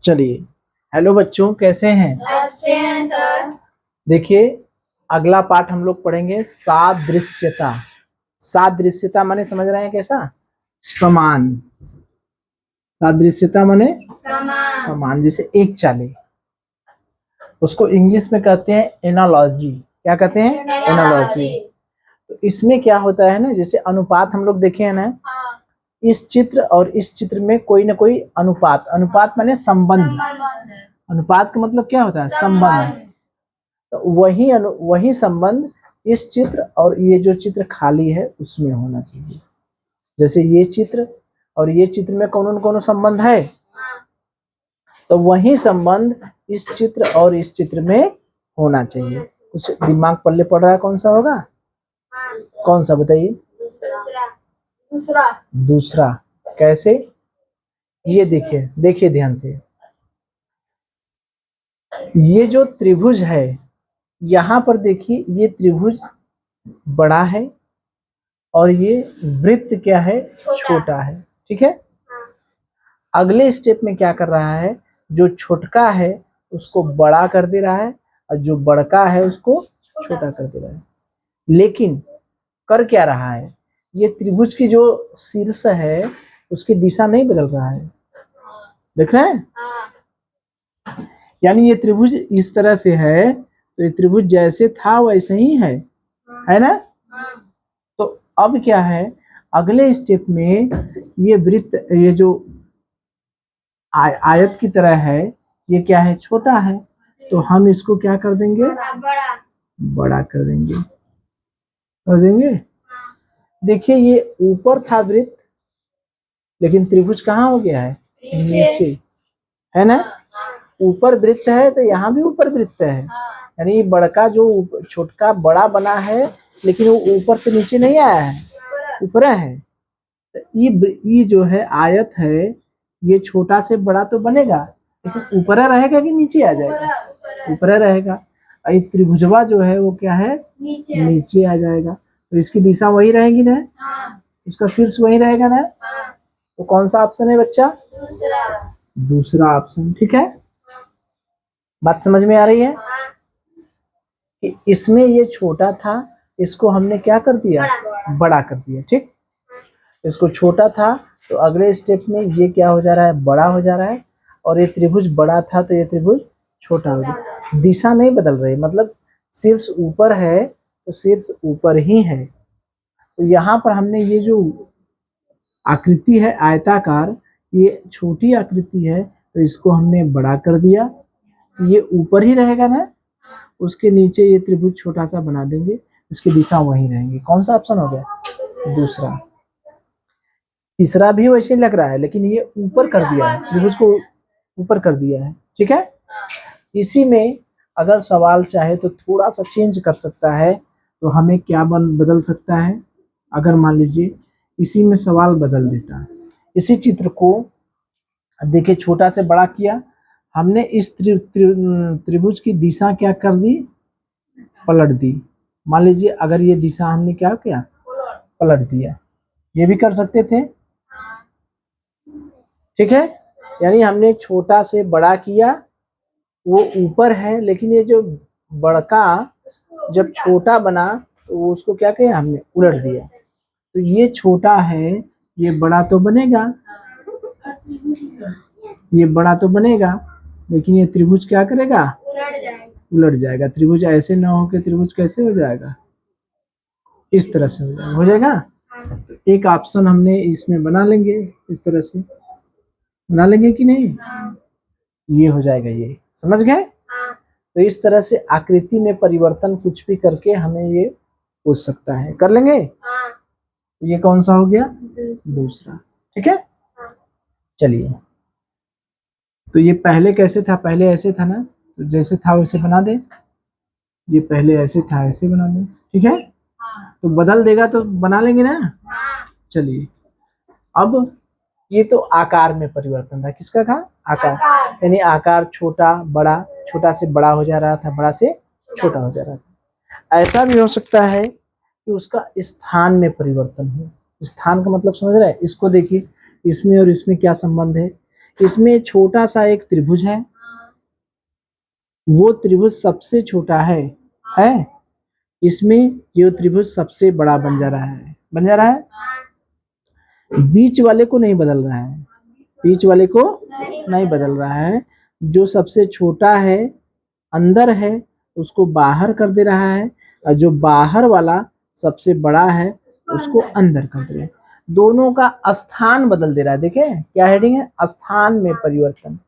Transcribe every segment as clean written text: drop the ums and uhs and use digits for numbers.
चलिए, हेलो बच्चों, कैसे हैं? अच्छे हैं सर। देखिए, अगला पाठ हम लोग पढ़ेंगे सादृश्यता। सादृश्यता माने समझ रहे हैं कैसा? समान। सादृश्यता माने समान, जैसे एक चाले। उसको इंग्लिश में कहते हैं एनालॉजी। क्या कहते हैं? एनालॉजी। तो इसमें क्या होता है ना, जैसे अनुपात हम लोग देखे हैं ना, इस चित्र और इस चित्र में कोई ना कोई अनुपात। अनुपात माने संबंध। अनुपात का मतलब क्या होता है? संबंध। तो वही संबंध इस चित्र और ये जो चित्र खाली है उसमें होना चाहिए। जैसे ये चित्र और ये चित्र में कौन कौन संबंध है, तो वही संबंध इस चित्र और इस चित्र में होना चाहिए। कुछ दिमाग पल्ले पड़ रहा है, कौन सा होगा? कौन सा बताइए? दूसरा। कैसे? ये देखिए, देखिए ध्यान से। ये जो त्रिभुज है, यहाँ पर देखिए, ये त्रिभुज बड़ा है और ये वृत्त क्या है? छोटा है। ठीक है। अगले स्टेप में क्या कर रहा है, जो छोटका है उसको बड़ा कर दे रहा है और जो बड़का है उसको छोटा कर दे रहा है। लेकिन कर क्या रहा है, ये त्रिभुज की जो शीर्ष है उसकी दिशा नहीं बदल रहा है। देख रहे हैं? यानी ये त्रिभुज इस तरह से है, तो ये त्रिभुज जैसे था वैसे ही है ना? तो अब क्या है, अगले स्टेप में ये वृत्त, ये जो आयत की तरह है, ये क्या है? छोटा है। तो हम इसको क्या कर देंगे? बड़ा कर देंगे। देखिए, ये ऊपर था वृत्त, लेकिन त्रिभुज कहाँ हो गया है? नीचे। है ना? ऊपर वृत्त है तो यहाँ भी ऊपर वृत्त है। यानी बड़का जो छोटका बड़ा बना है, लेकिन वो ऊपर से नीचे नहीं आया है, ऊपर है। तो ये जो है आयत है, ये छोटा से बड़ा तो बनेगा, लेकिन ऊपर रहेगा कि नीचे आ जाएगा? ऊपर रहेगा। ये त्रिभुजवा जो है वो क्या है? नीचे आ जाएगा। तो इसकी दिशा वही रहेगी ना, उसका शीर्ष वही रहेगा ना। तो कौन सा ऑप्शन है बच्चा? दूसरा ऑप्शन। ठीक है, बात समझ में आ रही है कि इसमें ये छोटा था, इसको हमने क्या कर दिया? बड़ा कर दिया। ठीक, इसको छोटा था तो अगले स्टेप में ये क्या हो जा रहा है? बड़ा हो जा रहा है। और ये त्रिभुज बड़ा था तो ये त्रिभुज छोटा हो गया। दिशा नहीं बदल रही, मतलब शीर्ष ऊपर है तो शीर्ष ऊपर ही है। तो यहाँ पर हमने ये जो आकृति है आयताकार, ये छोटी आकृति है तो इसको हमने बड़ा कर दिया। ये ऊपर ही रहेगा ना, उसके नीचे ये त्रिभुज छोटा सा बना देंगे, इसकी दिशा वही रहेंगी। कौन सा ऑप्शन हो गया? दूसरा। तीसरा भी वैसे लग रहा है, लेकिन ये ऊपर कर दिया है, त्रिभुज को ऊपर कर दिया है। ठीक है। इसी में अगर सवाल चाहे तो थोड़ा सा चेंज कर सकता है, तो हमें क्या बदल सकता है? अगर मान लीजिए इसी में सवाल बदल देता है, इसी चित्र को देखिए छोटा से बड़ा किया हमने, इस त्रिभुज की दिशा क्या कर दी? पलट दी। मान लीजिए अगर ये दिशा हमने क्या किया? पलट दिया। ये भी कर सकते थे। ठीक है। यानी हमने छोटा से बड़ा किया, वो ऊपर है, लेकिन ये जो बड़का जब छोटा बना तो उसको क्या किया? हमने उलट दिया। तो ये छोटा है, ये बड़ा तो बनेगा, ये बड़ा तो बनेगा, लेकिन ये त्रिभुज क्या करेगा? उलट जाएगा। त्रिभुज ऐसे ना हो के त्रिभुज कैसे हो जाएगा? इस तरह से हो जाएगा। तो एक ऑप्शन हमने इसमें बना लेंगे, इस तरह से बना लेंगे कि नहीं? ये हो जाएगा। ये समझ गए? तो इस तरह से आकृति में परिवर्तन कुछ भी करके हमें ये पूछ सकता है। कर लेंगे? ये कौन सा हो गया? दूसरा। ठीक है। चलिए, तो ये पहले कैसे था? पहले ऐसे था ना, तो जैसे था वैसे बना दे। ये पहले ऐसे था, ऐसे बना दे। ठीक है। तो बदल देगा तो बना लेंगे ना। चलिए, अब ये तो आकार में परिवर्तन था। किसका था? आकार। यानी आकार छोटा बड़ा, छोटा से बड़ा हो जा रहा था, बड़ा से छोटा हो जा रहा था। ऐसा भी हो सकता है कि उसका स्थान में परिवर्तन हो। स्थान का मतलब समझ रहे हैं? इसको देखिए, इसमें और इसमें क्या संबंध है? इसमें छोटा सा एक त्रिभुज है, वो त्रिभुज सबसे छोटा है। इसमें ये त्रिभुज सबसे बड़ा बन जा रहा है, बीच वाले को नहीं बदल रहा है, बीच वाले को नहीं बदल रहा है। जो सबसे छोटा है अंदर है उसको बाहर कर दे रहा है, और जो बाहर वाला सबसे बड़ा है उसको अंदर कर दे रहा है। दोनों का स्थान बदल दे रहा है। देखिए क्या हेडिंग है, स्थान में परिवर्तन।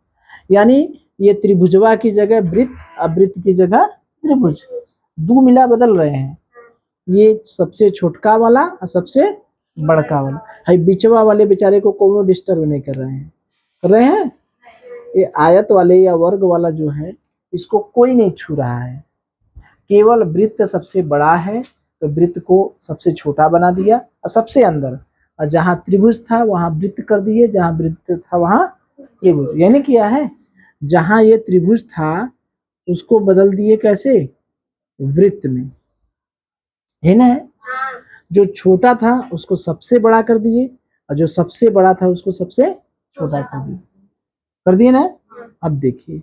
यानी ये त्रिभुजवा की जगह वृत्त, और वृत्त की जगह त्रिभुज, दो मिला बदल रहे हैं। ये सबसे छोटका वाला और सबसे बड़का वाला है। बीचवा वाले बेचारे को कोनो डिस्टर्ब नहीं कर रहे हैं। ये आयत वाले या वर्ग वाला जो है इसको कोई नहीं छू रहा है। केवल वृत्त सबसे बड़ा है तो वृत्त को सबसे छोटा बना दिया, और सबसे अंदर, और जहां त्रिभुज था वहां वृत्त कर दिए, जहां वृत्त था वहां त्रिभुज। यानी क्या है, जहां ये त्रिभुज था उसको बदल दिए कैसे, वृत्त में, है ना। जो छोटा था उसको सबसे बड़ा कर दिए, और जो सबसे बड़ा था उसको सबसे छोटा कर दिए ना। अब देखिए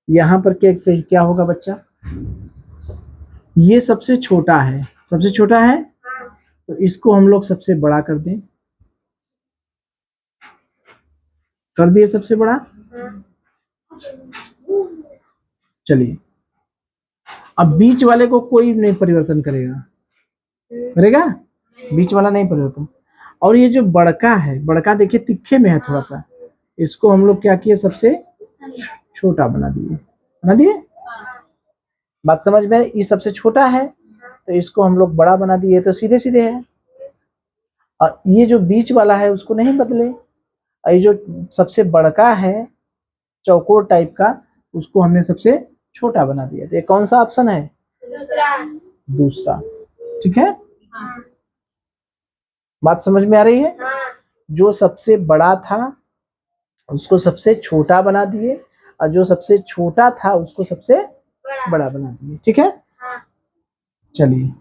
यहाँ पर क्या क्या होगा बच्चा, ये सबसे छोटा है, तो इसको हम लोग सबसे बड़ा कर दें, कर दिए सबसे बड़ा। चलिए अब बीच वाले को कोई नहीं परिवर्तन करेगा, बीच वाला नहीं परिवर्तन। और ये जो बड़का है, बड़का देखिए तिखे में है थोड़ा सा, इसको हम लोग क्या किए, सबसे छोटा बना दिए। बात समझ में, ये सबसे छोटा है तो इसको हम लोग बड़ा बना दिए, तो सीधे सीधे है। और ये जो बीच वाला है उसको नहीं बदले, और ये जो सबसे बड़का है चौकोर टाइप का, उसको हमने सबसे छोटा बना दिया। तो ये कौन सा ऑप्शन है, दूसरा। ठीक है, बात समझ में आ रही है। जो सबसे बड़ा था उसको सबसे छोटा बना दिए, और जो सबसे छोटा था उसको सबसे बड़ा बना दिए। ठीक है, चलिए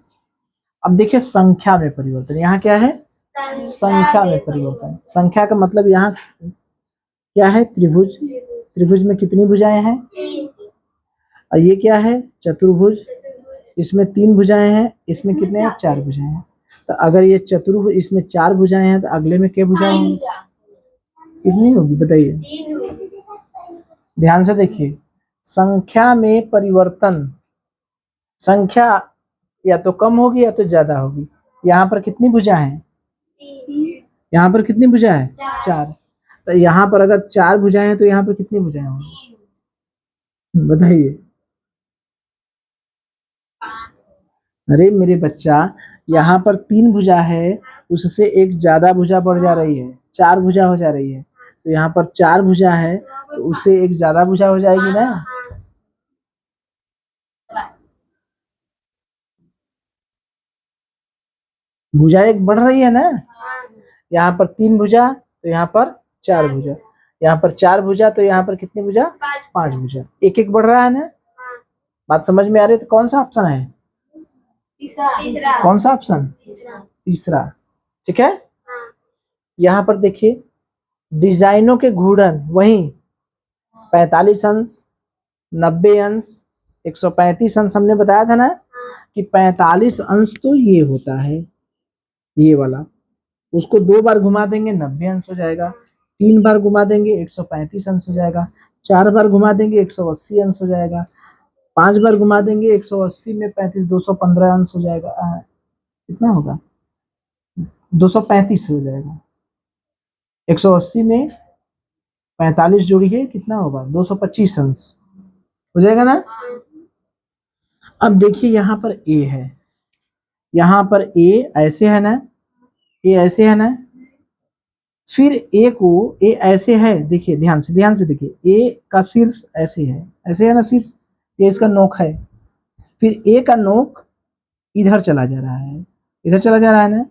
अब देखिए संख्या में परिवर्तन। यहाँ क्या है, संख्या में परिवर्तन। संख्या का मतलब यहाँ क्या है, त्रिभुज में कितनी भुजाएं हैं, और ये क्या है, चतुर्भुज, इसमें 3 भुजाएं हैं, इसमें कितने हैं, 4 भुजाएं हैं। तो अगर ये चतुर्भुज, इसमें 4 भुजाएं हैं, तो अगले में क्या भुजाएं होंगी, कितनी होगी बताइए, ध्यान से देखिए। संख्या में परिवर्तन, संख्या या तो कम होगी या तो ज्यादा होगी। यहाँ पर कितनी भुजा है, यहाँ पर कितनी भुजा है, 4। तो यहाँ पर अगर 4 भुजाएं हैं तो यहाँ पर कितनी भुजाएं होंगी बताइए। अरे मेरे बच्चा, यहाँ पर 3 भुजा है, उससे एक ज्यादा भुजा बढ़ जा रही है, 4 भुजा हो जा रही है। तो यहाँ पर 4 भुजा है तो उससे एक ज्यादा भुजा हो जाएगी ना। भुजा एक बढ़ रही है ना। यहाँ पर 3 भुजा तो यहाँ पर 4 भुजा, यहाँ पर 4 भुजा तो यहाँ पर कितनी भुजा, 5 भुजा, एक एक बढ़ रहा है ना। बात समझ में आ रही है। तो कौन सा ऑप्शन है, कौन सा ऑप्शन, तीसरा। ठीक है, यहाँ पर देखिए डिजाइनों के घूर्णन वही 45 अंश, 90 अंश, 135 अंश हमने बताया था ना, कि 45 अंश तो ये होता है, ये वाला, उसको 2 बार घुमा देंगे 90 अंश हो जाएगा, 3 बार घुमा देंगे 135 अंश हो जाएगा, 4 बार घुमा देंगे 180 अंश हो जाएगा, 5 बार घुमा देंगे 180 में 35 215 अंश हो जाएगा। कितना होगा, 235 हो जाएगा। 180 में 45 जोड़िए कितना होगा, 225 अंश हो जाएगा ना। अब देखिए यहाँ पर ए है, यहाँ पर ए ऐसे है ना, ए ऐसे है ना, फिर ए को, ए ऐसे है, देखिए ध्यान से देखिए, ए का शीर्ष ऐसे है ना शीर्ष, ये इसका नोक है। फिर ए का नोक इधर चला जा रहा है ना।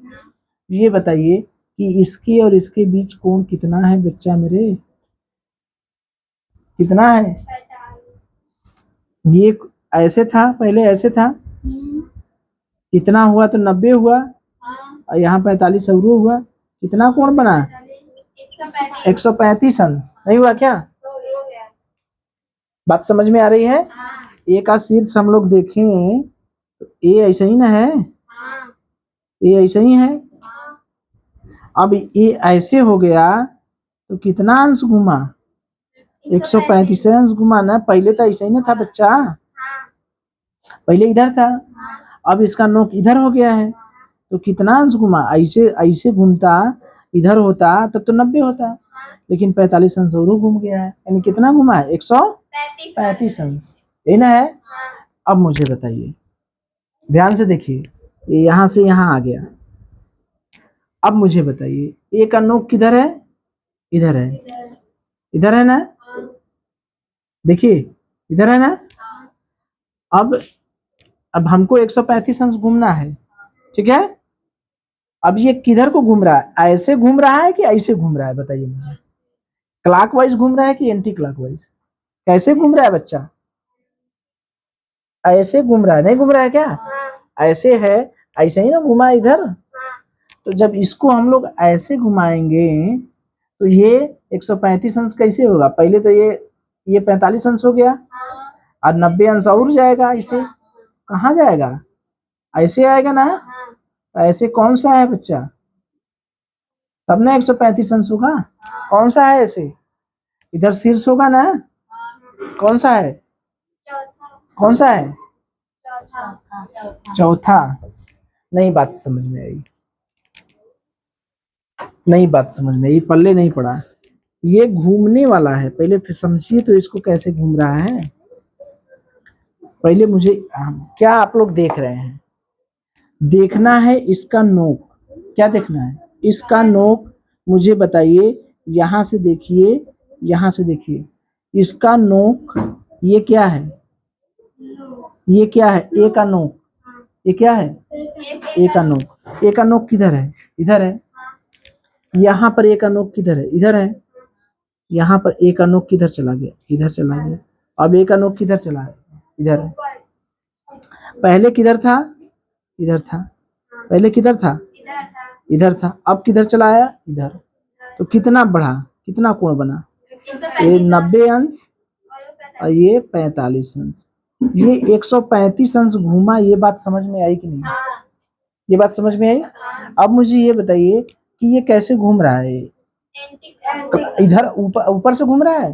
ये बताइए कि इसके और इसके बीच कोण कितना है बच्चा मेरे, कितना है। ये ऐसे था, पहले ऐसे था, इतना हुआ तो 90 हुआ, और यहाँ 45 और हुआ, कितना कोण बना, 135 अंश नहीं हुआ क्या? बात समझ में आ रही है? ए का शीर्ष हम लोग देखें तो ए ऐसा ही ना है, ए ऐसा ही है। अब ए ऐसे हो गया तो कितना अंश घुमा? 135 अंश घुमा ना। पहले तो ऐसा ही ना था बच्चा, पहले इधर था, अब इसका नोक इधर हो गया है तो कितना अंश घुमा? ऐसे ऐसे घूमता इधर होता तब तो 90 होता, लेकिन 45 अंश और घूम गया है, यानी कितना घुमा है? 135 अंश, यही ना है। अब मुझे बताइए, ध्यान से देखिए, ये यहां से यहां आ गया। अब मुझे बताइए ए का नोक किधर है? इधर है, इधर है ना, देखिए इधर है ना। अब हमको 135 अंश घूमना है, ठीक है। अब ये किधर को घूम रहा है? ऐसे घूम रहा है कि ऐसे घूम रहा है? बताइए मुझे। क्लॉकवाइज घूम रहा है कि एंटी क्लॉकवाइज? कैसे घूम रहा है बच्चा? ऐसे घूम रहा है, नहीं घूम रहा है क्या? ऐसे है, ऐसे ही ना घुमा इधर। तो जब इसको हम लोग ऐसे घुमाएंगे तो ये 135 अंश कैसे होगा? पहले तो ये 45 अंश हो गया और 90 अंश और जाएगा। इसे कहाँ जाएगा? ऐसे आएगा ना। तो ऐसे कौन सा है बच्चा? तब ना 135 अंश होगा। कौन सा है ऐसे? इधर शीर्ष होगा ना। कौन सा है? कौन सा है? चौथा। नहीं बात समझ में आई, नहीं बात समझ में आई, पल्ले नहीं पड़ा। ये घूमने वाला है, पहले फिर समझिए तो इसको कैसे घूम रहा है। पहले मुझे क्या आप लोग देख रहे हैं? देखना है इसका नोक। क्या देखना है? इसका नोक। मुझे बताइए, यहां से देखिए, यहां से देखिए, इसका नोक ये क्या है? ये क्या है? ए का नोक। ये क्या है? ए का नोक। ए का नोक किधर है? इधर है। यहाँ पर ए का नोक किधर है? इधर है। यहाँ पर ए का नोक किधर चला गया? इधर चला गया। अब ए का नोक किधर चला गया? इधर है। पहले किधर था? इधर था। पहले किधर था? इधर था। अब किधर चला आया? इधर। तो कितना बढ़ा? कितना कोण बना? ये 90 अंश और ये 45 अंश। ये 135 अंश घूमा। ये बात समझ में आई कि नहीं? ये बात समझ में आई। अब मुझे ये बताइए कि ये कैसे घूम रहा है? इधर ऊपर से घूम रहा है।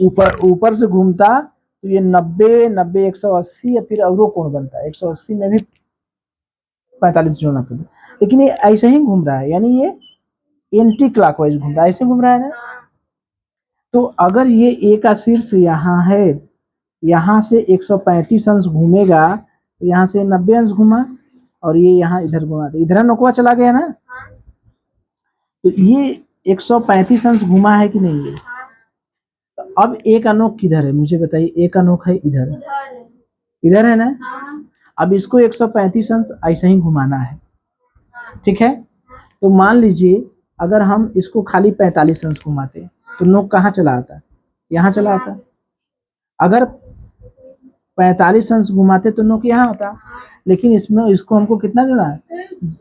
ऊपर से घूमता तो ये 90 180 या फिर और कोण बनता है। 180 में भी 45 जोड़ना पड़ता, लेकिन ये ऐसे ही घूम रहा है, यानी ये एंटी क्लॉकवाइज घूम रहा है। ऐसे घूम रहा है ना। तो अगर ये ए का शीर्ष यहाँ है, यहाँ से 135 अंश घूमेगा तो यहाँ से 90 अंश घुमा और ये यहाँ इधर घुमा, तो इधर नोकवा चला गया ना। तो ये 135 अंश घुमा है कि नहीं? तो अब ए का नोक किधर है? मुझे बताइए। ए का नोक है इधर, इधर है ना। अब इसको 135 अंश ऐसे ही घुमाना है, ठीक है। तो मान लीजिए अगर हम इसको खाली 45 अंश घुमाते तो नोक कहाँ चला आता? यहाँ चला आता। अगर 45 अंश घुमाते तो नोक यहाँ आता, लेकिन इसमें इसको हमको कितना जोड़ा है?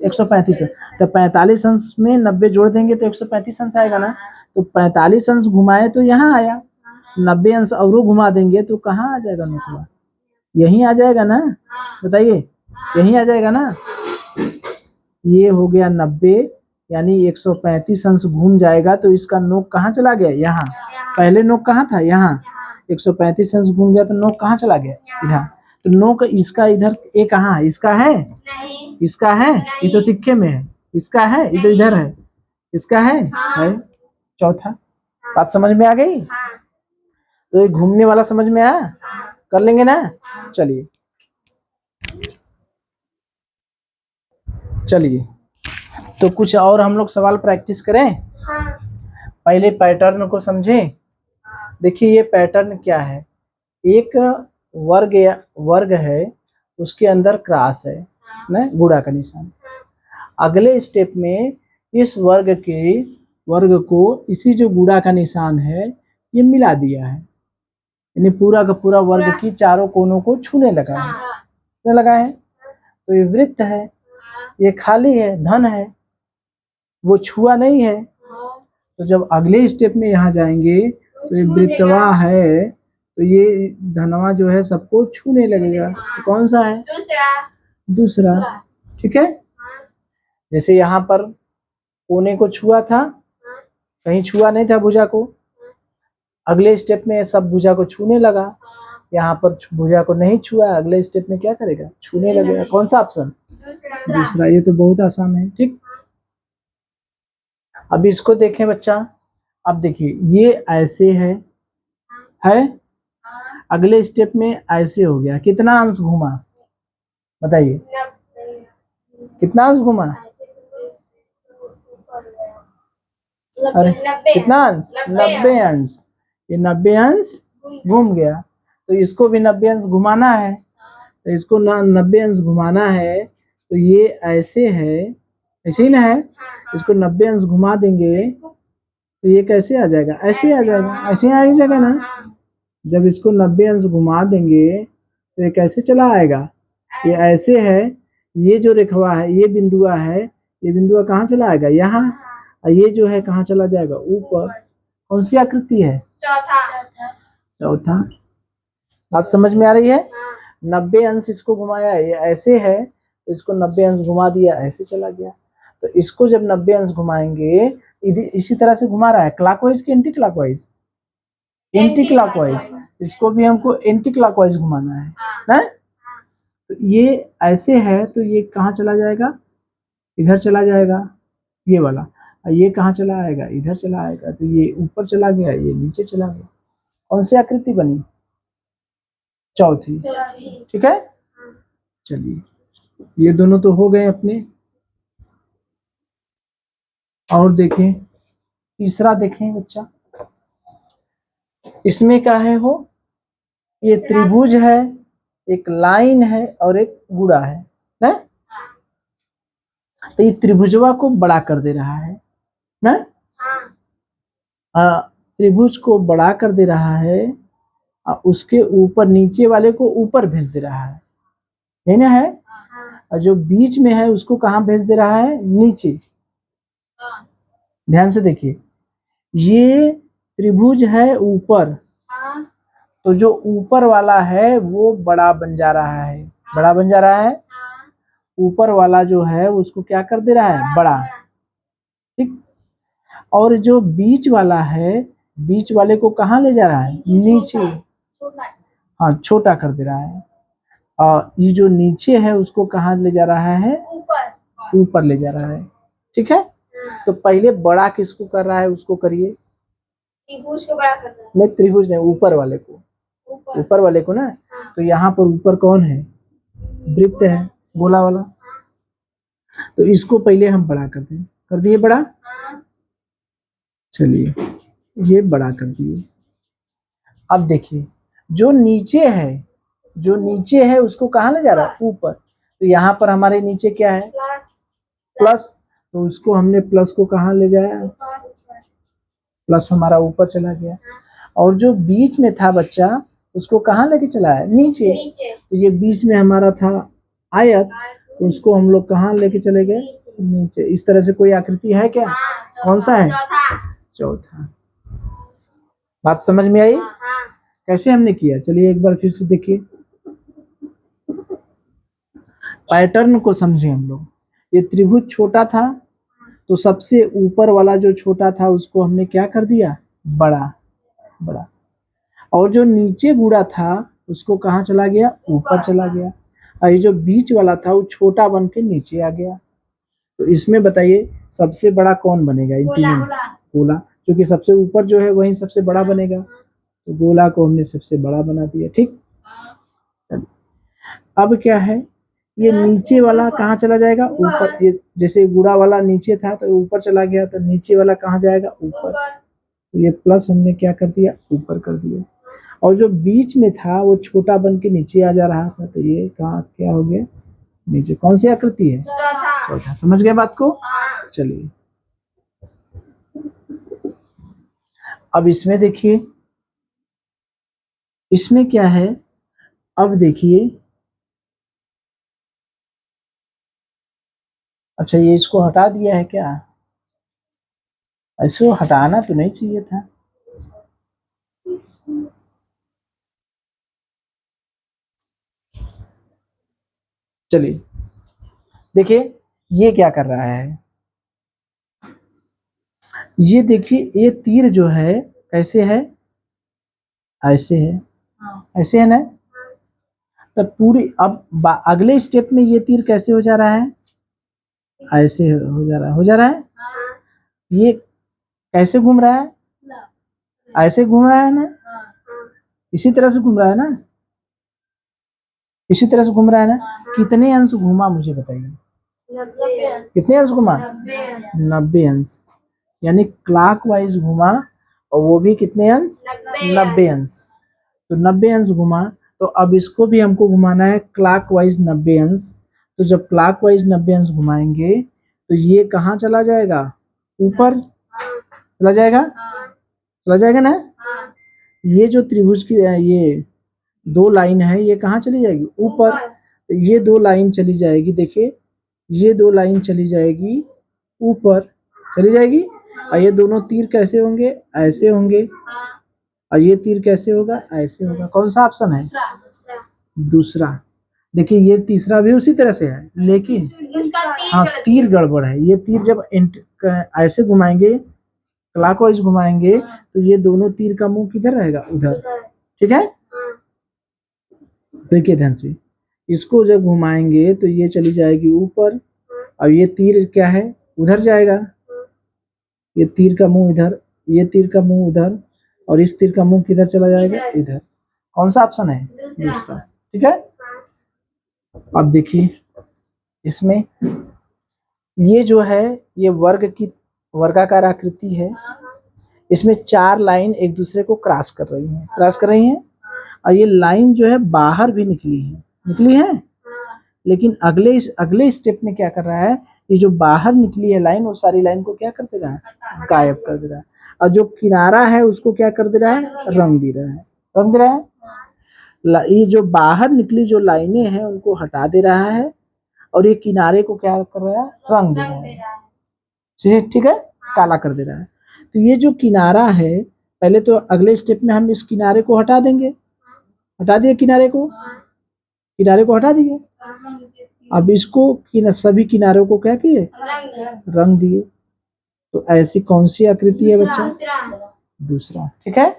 135। तो 45 अंश में 90 जोड़ देंगे तो 135 अंश आएगा ना। तो 45 अंश घुमाए तो यहाँ आया, 90 अंश और घुमा देंगे तो कहाँ आ जाएगा नोकवा? यहीं आ जाएगा ना। बताइए, यहीं आ जाएगा ना। ये हो गया 90, यानी 135 अंश घूम जाएगा तो इसका नोक कहाँ चला गया? यहाँ। पहले नोक कहाँ था? यहाँ। 135 अंश घूम गया तो नोक कहाँ चला गया? इधर। तो नोक इसका इधर ए कहाँ है? इसका है? इसका है? ये तो तिक्के में है। इसका है? ये तो इधर है। इसका है? चौथा। बात समझ में आ गई? तो ये घूमने वाला समझ में आया? कर लेंगे ना। चलिए चलिए, तो कुछ और हम लोग सवाल प्रैक्टिस करें। पहले पैटर्न को समझें। देखिए ये पैटर्न क्या है? एक वर्ग है, उसके अंदर क्रॉस है ना, गुणा का निशान। अगले स्टेप में इस वर्ग को इसी जो गुणा का निशान है ये मिला दिया है, यानी पूरा का पूरा वर्ग की चारों कोनों को छूने लगा है। तो ये वृत्त है, ये खाली है, धन है, वो छुआ नहीं है। तो जब अगले स्टेप में यहाँ जाएंगे तो ये वृत्तवा है, तो ये धनवा जो है सबको छूने लगेगा। तो कौन सा है? दूसरा। ठीक है, जैसे यहाँ पर कोने को छुआ था, कहीं छुआ नहीं था भुजा को, अगले स्टेप में सब भुजा को छूने लगा। यहाँ पर भुजा को नहीं छुआ, अगले स्टेप में क्या करेगा? छूने लगेगा। कौन सा ऑप्शन? दूसरा। ये तो बहुत आसान है। ठीक, अब इसको देखें बच्चा। अब देखिए ये ऐसे है अगले स्टेप में ऐसे हो गया। कितना अंश घूमा बताइए? कितना अंश घूमा? अरे कितना अंश? 90 अंश। ये 90 अंश घूम गया, तो इसको भी 90 अंश घुमाना है। तो इसको 90 अंश घुमाना है, तो ये ऐसे है, ऐसे ही ना है। इसको 90 अंश घुमा देंगे तो ये कैसे आ जाएगा? ऐसे आ जाएगा, ऐसे आ जाएगा ना। जब इसको 90 अंश घुमा देंगे तो ये कैसे चला आएगा? ये ऐसे है, ये जो रेखवा है, ये बिंदुआ है, ये बिंदुआ कहाँ चला आएगा? यहाँ। और ये जो है कहाँ चला जाएगा? ऊपर। कौन सी आकृति है? चौथा। बात समझ में आ रही है? 90 अंश इसको घुमाया, ये ऐसे है, तो इसको 90 अंश घुमा दिया, ऐसे चला गया। तो इसको जब 90 अंश घुमाएंगे, इसी तरह से घुमा रहा है, क्लॉकवाइज की एंटी क्लॉकवाइज? Anti clockwise. इसको भी हमको एंटी क्लॉकवाइज घुमाना है। तो ये ऐसे है, तो ये कहाँ चला जाएगा? इधर चला जाएगा, ये वाला। और ये कहाँ चला आएगा? इधर चला आएगा। तो ये ऊपर चला गया, ये नीचे चला गया। कौन सी आकृति बनी? चौथी। ठीक है, चलिए ये दोनों तो हो गए अपने। और देखें तीसरा, देखें बच्चा। इसमें क्या है? ये त्रिभुज है, एक लाइन है और एक गुड़ा है ना? तो ये त्रिभुजवा को बड़ा कर दे रहा है ना? त्रिभुज को बड़ा कर दे रहा है, उसके ऊपर नीचे वाले को ऊपर भेज दे रहा है ना? है। और जो बीच में है उसको कहाँ भेज दे रहा है? नीचे। ध्यान से देखिए, ये त्रिभुज है ऊपर, तो जो ऊपर वाला है वो बड़ा बन जा रहा है, बड़ा बन जा रहा है। ऊपर वाला जो है उसको क्या कर दे रहा है? बड़ा। ठीक, और जो बीच वाला है, बीच वाले को कहाँ ले जा रहा है? नीचे। हाँ, छोटा कर दे रहा है। और ये जो नीचे है उसको कहाँ ले जा रहा है? ऊपर ले जा रहा है। ठीक है, तो पहले बड़ा किसको कर रहा है उसको करिए। त्रिभुज को बड़ा कर रहा है। नहीं, त्रिभुज नहीं, ऊपर वाले को, ऊपर वाले को ना। तो यहाँ पर ऊपर कौन है? वृत्त है, गोला वाला। तो इसको पहले हम बड़ा कर दें। कर दिए बड़ा? चलिए ये बड़ा कर दिए। अब देखिए जो नीचे है, जो नीचे है उसको कहाँ ले जा रहा है? ऊपर। तो यहाँ पर हमारे नीचे क्या है? प्लस। तो उसको हमने प्लस को कहाँ ले जाया? प्लस हमारा ऊपर चला गया। और जो बीच में था बच्चा उसको कहाँ लेके चला है? नीचे। तो ये बीच में हमारा था आयत, उसको हम लोग कहाँ लेके चले गए? नीचे। इस तरह से कोई आकृति है क्या? कौन सा है? चौथा। बात समझ में आई? कैसे हमने किया? चलिए एक बार फिर से देखिए, पैटर्न को समझे हम लोग। ये त्रिभुज छोटा था, तो सबसे ऊपर वाला जो छोटा था उसको हमने क्या कर दिया? बड़ा। बड़ा। और जो नीचे गुड़ा था उसको कहाँ चला गया? ऊपर चला गया। और ये जो बीच वाला था वो छोटा बन के नीचे आ गया। तो इसमें बताइए सबसे बड़ा कौन बनेगा इन तीनों में? गोला, क्योंकि सबसे ऊपर जो है वही सबसे बड़ा बनेगा। तो गोला को हमने सबसे बड़ा बना दिया। ठीक, अब क्या है? ये नीचे वाला कहाँ चला जाएगा? ऊपर। ये जैसे गुड़ा वाला नीचे था तो ऊपर चला गया, तो नीचे वाला कहाँ जाएगा? ऊपर। तो ये प्लस हमने क्या कर दिया? ऊपर कर दिया। और जो बीच में था वो छोटा बन के नीचे आ जा रहा था, तो ये कहाँ क्या हो गया? नीचे। कौन सी आकृति है? चौथा। समझ गए बात को? चलिए अब इसमें देखिए, इसमें क्या है? अब देखिए, अच्छा ये इसको हटा दिया है क्या? ऐसे हटाना तो नहीं चाहिए था। चलिए देखिए ये क्या कर रहा है, ये देखिए ये तीर जो है कैसे है, ऐसे है, ऐसे है ना। तो पूरी अब अगले स्टेप में ये तीर कैसे हो जा रहा है, ऐसे हो जा रहा है, हो जा रहा है। ये कैसे घूम रहा है, ऐसे घूम रहा है ना, इसी तरह से घूम रहा है ना, इसी तरह से घूम रहा है ना। कितने अंश घूमा मुझे बताइए, कितने अंश घूमा, 90 अंश, यानी क्लॉकवाइज घूमा, और वो भी कितने अंश, 90 अंश। तो 90 अंश घुमा, तो अब इसको भी हमको घुमाना है क्लॉकवाइज 90 अंश। तो जब क्लॉकवाइज 90 अंश घुमाएंगे तो ये कहाँ चला जाएगा, ऊपर चला जाएगा, चला जाएगा ना। ये जो त्रिभुज की ये दो लाइन है ये कहाँ चली जाएगी, ऊपर। तो ये दो लाइन चली जाएगी, देखिए ये दो लाइन चली जाएगी ऊपर, चली जाएगी। और ये दोनों तीर कैसे होंगे, ऐसे होंगे, और ये तीर कैसे होगा, ऐसे होगा। कौन सा ऑप्शन है, दूसरा। देखिए ये तीसरा भी उसी तरह से है, लेकिन हाँ तीर गड़बड़ है। ये तीर जब ऐसे घुमाएंगे, क्लॉकवाइज घुमाएंगे, तो ये दोनों तीर का मुंह किधर रहेगा, उधर, ठीक है। देखिए ध्यान से, इसको जब घुमाएंगे तो ये चली जाएगी ऊपर, और ये तीर क्या है, उधर जाएगा। ये तीर का मुंह इधर, ये तीर का मुंह उधर, और इस तीर का मुंह किधर चला जाएगा, इधर। कौन सा ऑप्शन है, दूसरा, ठीक है। अब देखिए इसमें ये जो है ये वर्गाकार आकृति है, इसमें चार लाइन एक दूसरे को क्रॉस कर रही हैं, क्रॉस कर रही हैं। और ये लाइन जो है बाहर भी निकली है, लेकिन अगले स्टेप में क्या कर रहा है, ये जो बाहर निकली है लाइन, वो सारी लाइन को क्या कर दे रहा है, गायब कर दे रहा है। और जो किनारा है उसको क्या कर दे रहा है, रंग दे रहा है, रंग दे रहा है। ये जो बाहर निकली जो लाइनें हैं उनको हटा दे रहा है, और ये किनारे को क्या कर रहा है, रंग दे रहा है, ठीक है, काला कर दे रहा है। तो ये जो किनारा है, पहले तो अगले स्टेप में हम इस किनारे को हटा देंगे, हटा दिए किनारे को, किनारे को हटा दिए। अब इसको सभी किनारों को क्या किए, रंग दिए। तो ऐसी कौन सी आकृति है बच्चों, दूसरा, ठीक है।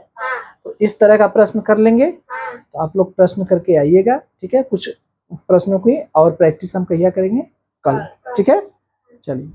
तो इस तरह का प्रश्न कर लेंगे, तो आप लोग प्रश्न करके आइएगा, ठीक है। कुछ प्रश्नों की और प्रैक्टिस हम कहिया करेंगे, कल, ठीक है। चलिए।